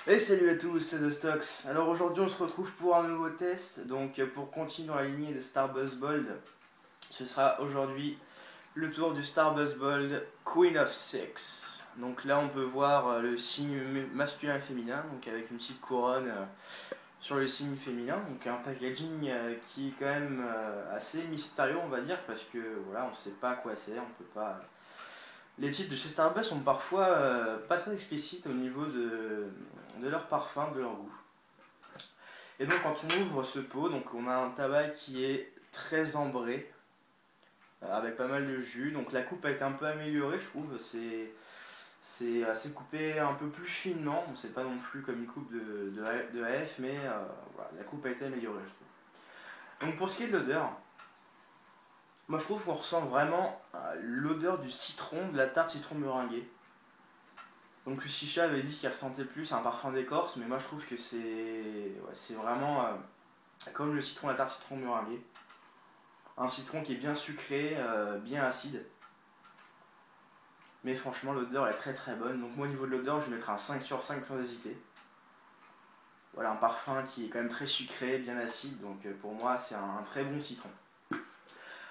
Et salut à tous, c'est The Stocks. Alors aujourd'hui on se retrouve pour un nouveau test. Donc pour continuer dans la lignée des Starbuzz Bold, ce sera aujourd'hui le tour du Starbuzz Bold Queen of Six. Donc là on peut voir le signe masculin et féminin, donc avec une petite couronne sur le signe féminin. Donc un packaging qui est quand même assez mystérieux on va dire, parce que voilà, on sait pas à quoi c'est, on peut pas... Les titres de chez Starbuzz sont parfois pas très explicites au niveau de leur parfum, de leur goût. Et donc quand on ouvre ce pot, donc on a un tabac qui est très ambré, avec pas mal de jus. Donc la coupe a été un peu améliorée, je trouve. C'est assez coupé un peu plus finement. Bon, c'est pas non plus comme une coupe de AF, mais voilà, la coupe a été améliorée, je trouve. Donc pour ce qui est de l'odeur, moi je trouve qu'on ressent vraiment l'odeur du citron, de la tarte citron meringuée. Donc le chicha avait dit qu'il ressentait plus un parfum d'écorce, mais moi je trouve que c'est vraiment comme le citron, la tarte citron meringuée. Un citron qui est bien sucré, bien acide. Mais franchement l'odeur est très très bonne. Donc moi au niveau de l'odeur je mettrai un 5 sur 5 sans hésiter. Voilà, un parfum qui est quand même très sucré, bien acide. Donc pour moi c'est un très bon citron.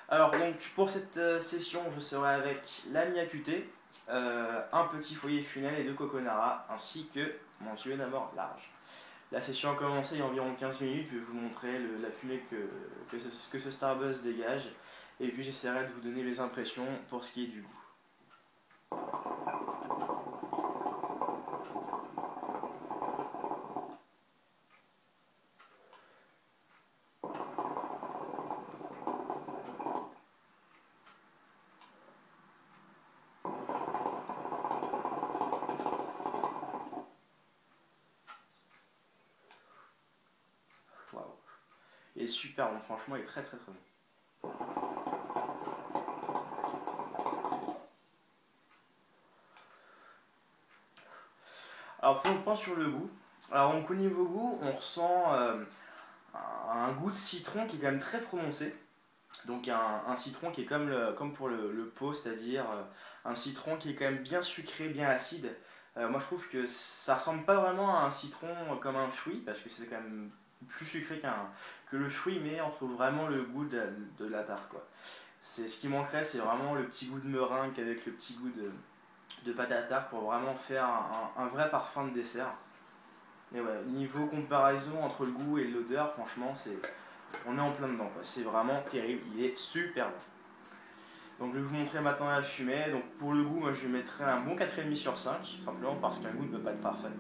Alors donc pour cette session je serai avec la Miacuté, un petit foyer funnel et deux coconara, ainsi que mon tuyau d'abord large. La session a commencé il y a environ 15 minutes, je vais vous montrer la fumée que ce Starbuzz dégage, et puis j'essaierai de vous donner les impressions pour ce qui est du goût. Waouh. Il est super bon, franchement il est très très très bon. Alors faisons le point sur le goût. Alors donc au niveau goût, on ressent un goût de citron qui est quand même très prononcé. Donc un citron qui est comme pour le pot, c'est-à-dire un citron qui est quand même bien sucré, bien acide. Moi je trouve que ça ressemble pas vraiment à un citron comme un fruit, parce que c'est quand même plus sucré que le fruit, mais on trouve vraiment le goût de la tarte, quoi. C'est ce qui manquerait, c'est vraiment le petit goût de meringue avec le petit goût de pâte à tarte pour vraiment faire un vrai parfum de dessert. Et ouais, niveau comparaison entre le goût et l'odeur, franchement, on est en plein dedans, quoi. C'est vraiment terrible, il est super bon. Donc je vais vous montrer maintenant la fumée. Donc pour le goût, moi je mettrais un bon 4,5 sur 5, simplement parce qu'un goût ne peut pas être parfait.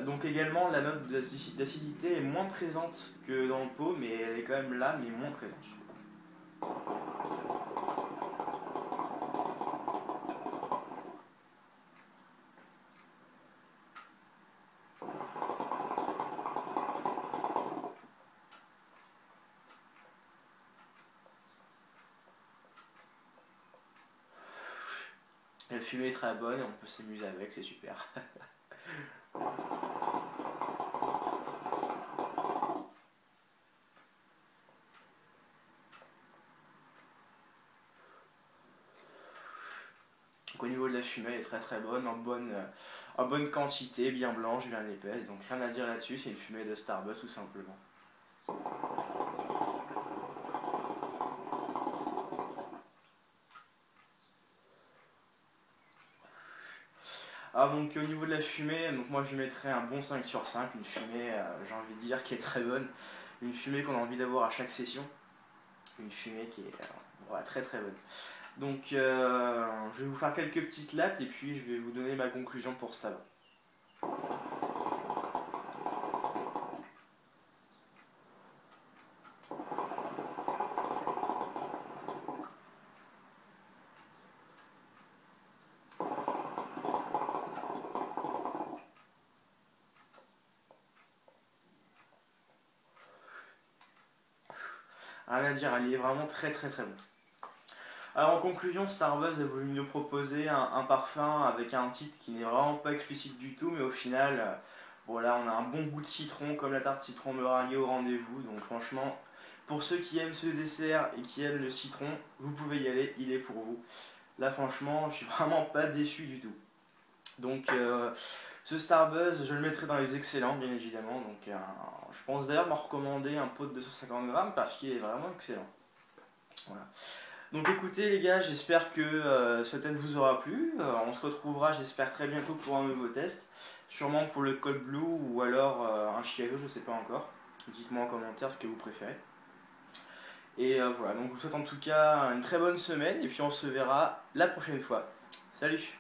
Donc également, la note d'acidité est moins présente que dans le pot, mais elle est quand même là, mais moins présente, je trouve. La fumée est très bonne et on peut s'amuser avec, c'est super. Donc au niveau de la fumée, elle est très très bonne, en bonne quantité, bien blanche, bien épaisse. Donc rien à dire là-dessus, c'est une fumée de Starbuzz tout simplement. Alors donc au niveau de la fumée, donc moi je mettrais un bon 5 sur 5, une fumée, j'ai envie de dire, qui est très bonne. Une fumée qu'on a envie d'avoir à chaque session. Une fumée qui est voilà, très très bonne. Donc je vais vous faire quelques petites lattes et puis je vais vous donner ma conclusion pour ce tabac. Rien à dire, il est vraiment très très très bon. Alors en conclusion, Starbuzz a voulu nous proposer un parfum avec un titre qui n'est vraiment pas explicite du tout, mais au final, voilà, on a un bon goût de citron, comme la tarte citron meringuée au rendez-vous. Donc franchement, pour ceux qui aiment ce dessert et qui aiment le citron, vous pouvez y aller, il est pour vous. Là franchement, je suis vraiment pas déçu du tout. Donc Ce Starbuzz, je le mettrai dans les excellents, bien évidemment. Donc, je pense d'ailleurs m'en recommander un pot de 250 grammes parce qu'il est vraiment excellent. Voilà. Donc écoutez les gars, j'espère que ce test vous aura plu. On se retrouvera j'espère très bientôt pour un nouveau test. Sûrement pour le Code Blue ou alors un Chiago, je sais pas encore. Dites-moi en commentaire ce que vous préférez. Et voilà, donc je vous souhaite en tout cas une très bonne semaine et puis on se verra la prochaine fois. Salut!